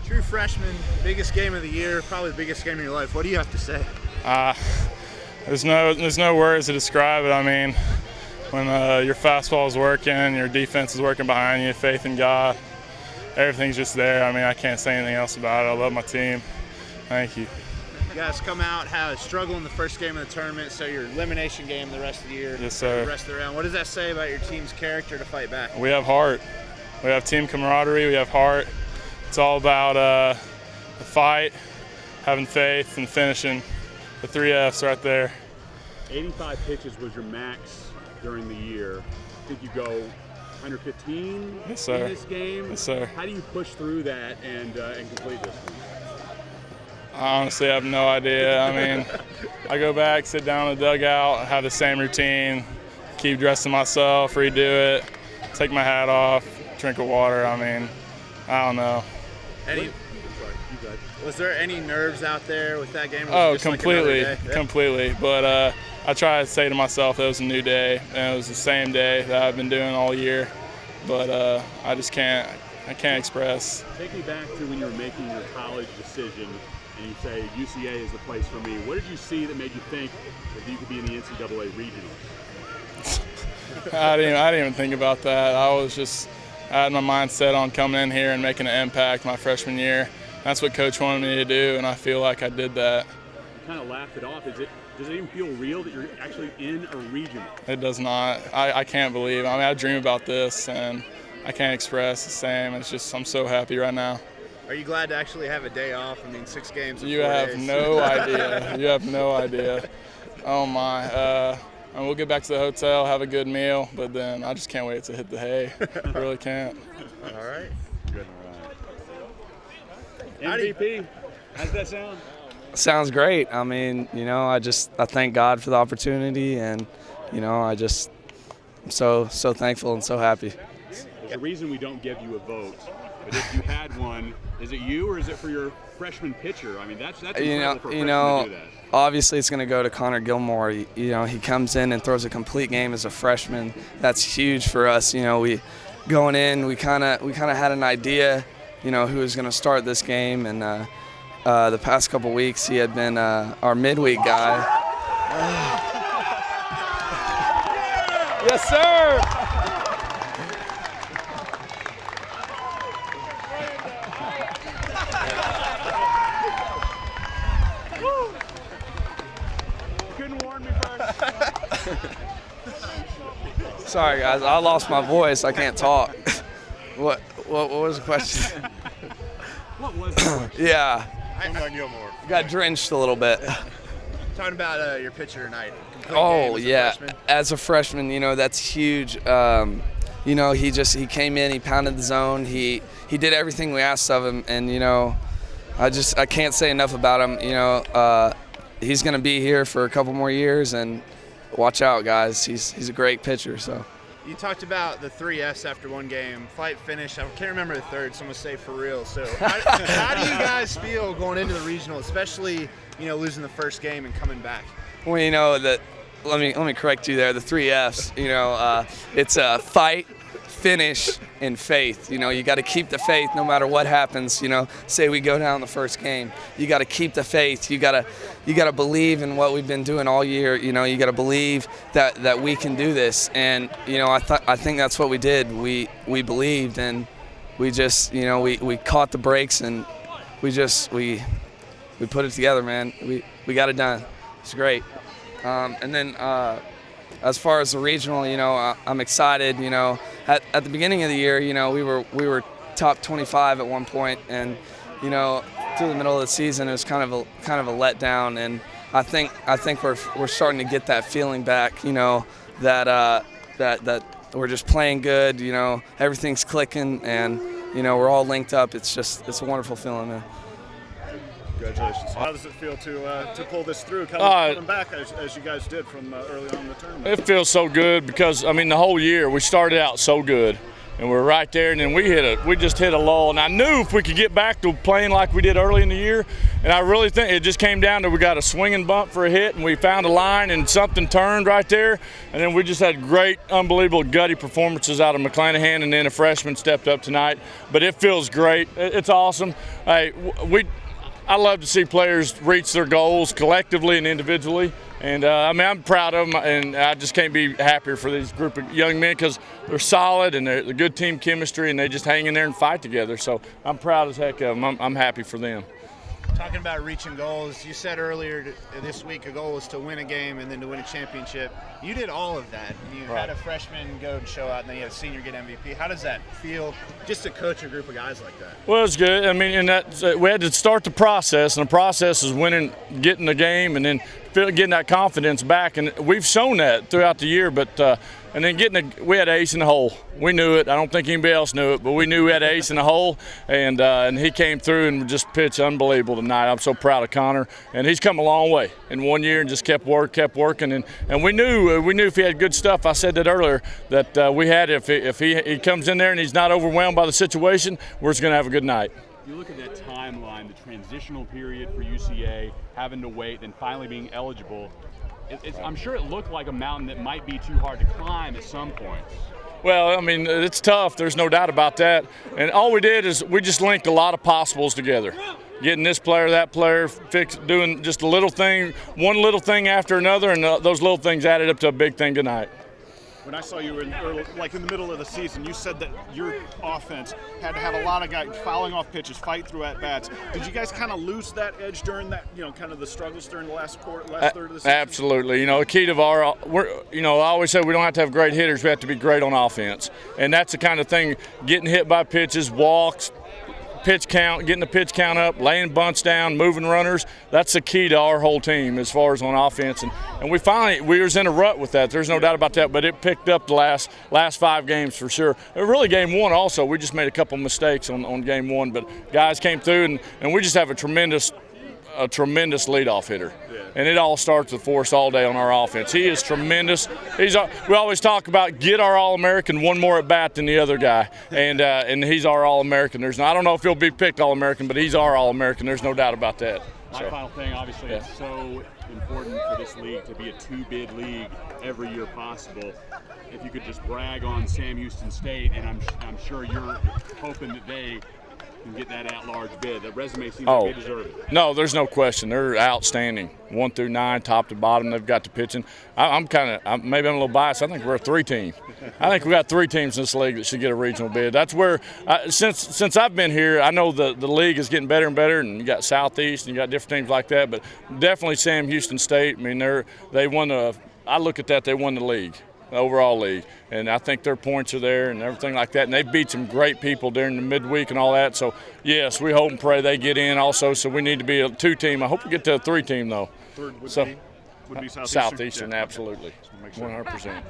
True freshman, biggest game of the year, probably the biggest game of your life. What do you have to say? There's no words to describe it. I mean, when your fastball is working, your defense is working behind you, faith in God, everything's just there. I mean, I can't say anything else about it. I love my team. Thank you. You guys come out, had a struggle in the first game of the tournament, so your elimination game the rest of the year. Yes, sir. The rest of the round. What does that say about your team's character to fight back? We have heart. We have team camaraderie. We have heart. It's all about the fight, having faith, and finishing. The 3 Fs right there. 85 pitches was your max during the year. I think you go 115 yes, sir. In this game. Yes, sir. How do you push through that and complete this one? I honestly have no idea. I mean, I go back, sit down in the dugout, have the same routine, keep dressing myself, redo it, take my hat off, drink of water. I mean, I don't know. Was there any nerves out there with that game? Oh, completely. But I try to say to myself it was a new day, and it was the same day that I've been doing all year. But I just can't express. Take me back to when you were making your college decision, and you say UCA is the place for me. What did you see that made you think that you could be in the NCAA regionals? I didn't even think about that. I had my mind set on coming in here and making an impact my freshman year. That's what Coach wanted me to do, and I feel like I did that. You kind of laughed it off. Does it even feel real that you're actually in a regional? It does not. I can't believe. I mean, I dream about this, and I can't express the same. It's just I'm so happy right now. Are you glad to actually have a day off? I mean, 6 games in 4 days. You have no idea. You have no idea. Oh, my. And we'll get back to the hotel, have a good meal, but then I just can't wait to hit the hay. I really can't. All right. Good. MVP, how's that sound? Sounds great. I mean, I thank God for the opportunity, and, I'm so thankful and so happy. There's a reason we don't give you a vote, but if you had one, is it you or is it for your freshman pitcher? I mean, that's incredible for a freshman to do that. Obviously it's going to go to Connor Gilmore. He comes in and throws a complete game as a freshman. That's huge for us. We going in, we kind of had an idea, who was going to start this game, and the past couple weeks he had been our midweek guy. Yes, sir. Sorry, guys. I lost my voice. I can't talk. What was the question? What was the question? Yeah. Connor Gilmore. Got drenched a little bit. Talking about your pitcher tonight. Oh, yeah. As a freshman, that's huge. He came in, he pounded the zone. He did everything we asked of him, and, I can't say enough about him. He's going to be here for a couple more years, and watch out, guys. He's a great pitcher. So. You talked about the 3 Fs after one game, fight, finish. I can't remember the third, so I'm going to say for real. So how do you guys feel going into the regional, especially, losing the first game and coming back? Well, let me correct you there. The 3 Fs, it's a fight, finish, and faith. You got to keep the faith no matter what happens. Say we go down the first game, you got to keep the faith. You got to believe in what we've been doing all year. You got to believe that we can do this. And I think that's what we did. We believed, and we just we caught the breaks, and we put it together, man. We got it done. It's great. And then as far as the regional, I'm excited. At the beginning of the year, we were top 25 at one point, and through the middle of the season, it was kind of a letdown. And I think we're starting to get that feeling back. That we're just playing good. Everything's clicking, and we're all linked up. It's a wonderful feeling, man. Congratulations. How does it feel to pull this through, coming back as you guys did from early on in the tournament? It feels so good because, the whole year we started out so good. and we're right there. And then we just hit a lull. And I knew if we could get back to playing like we did early in the year, and I really think it just came down to we got a swinging bump for a hit, and we found a line, and something turned right there. And then we just had great, unbelievable, gutty performances out of McClanahan, and then a freshman stepped up tonight. But it feels great. It's awesome. Hey, I love to see players reach their goals collectively and individually. And, I mean, I'm proud of them, and I just can't be happier for these group of young men because they're solid and they're good team chemistry, and they just hang in there and fight together. So I'm proud as heck of them. I'm happy for them. Talking about reaching goals, you said earlier this week a goal was to win a game and then to win a championship. You did all of that. You had a freshman go and show out, and then you had a senior get MVP. How does that feel just to coach a group of guys like that? Well, it's good. I mean, we had to start the process, and the process is winning, getting the game, and then getting that confidence back. And we've shown that throughout the year, but and then we had an ace in the hole. We knew it. I don't think anybody else knew it, but we knew we had an ace in the hole, and he came through and just pitched unbelievable tonight. I'm so proud of Connor, and he's come a long way in 1 year and just kept working, and we knew if he had good stuff. I said that earlier that we had if he comes in there and he's not overwhelmed by the situation, we're just gonna have a good night. You look at that timeline, the transitional period for UCA, having to wait, then finally being eligible. I'm sure it looked like a mountain that might be too hard to climb at some points. Well, I mean, it's tough. There's no doubt about that. And all we did is we just linked a lot of possibles together. Getting this player, that player, doing just a little thing, one little thing after another, and those little things added up to a big thing tonight. When I saw you in the middle of the season, you said that your offense had to have a lot of guys fouling off pitches, fight through at-bats. Did you guys kind of lose that edge during that, kind of the struggles during the last third of the season? Absolutely. The key to I always say we don't have to have great hitters. We have to be great on offense. And that's the kind of thing, getting hit by pitches, walks, pitch count, getting the pitch count up, laying bunts down, moving runners. That's the key to our whole team as far as on offense. And we was in a rut with that. There's no doubt about that. But it picked up the last 5 games for sure. Really, game 1 also. We just made a couple mistakes on game 1, but guys came through, and we just have a tremendous leadoff hitter. And it all starts with Forrest all day on our offense. He is tremendous. We always talk about get our All-American one more at bat than the other guy, and he's our All-American. I don't know if he'll be picked All-American, but he's our All-American. There's no doubt about that. My final thing, obviously, it's so important for this league to be a 2-bid league every year possible. If you could just brag on Sam Houston State, and I'm sure you're hoping that they and get that at-large bid. That resume seems like they deserve it. No, there's no question. They're outstanding, 1 through 9, top to bottom. They've got the pitching. Maybe I'm a little biased. I think we're a 3 team. I think we got 3 teams in this league that should get a regional bid. That's where, since I've been here, I know the league is getting better and better, and you got Southeast and you got different teams like that. But definitely Sam Houston State. I mean, they won I look at that. They won the league. The overall league, and I think their points are there and everything like that, and they beat some great people during the midweek and all that. So yes, we hope and pray they get in also. So we need to be a 2 team. I hope we get to a 3 team though. Third would be Southeastern. Southeastern, yeah. Absolutely, 100%.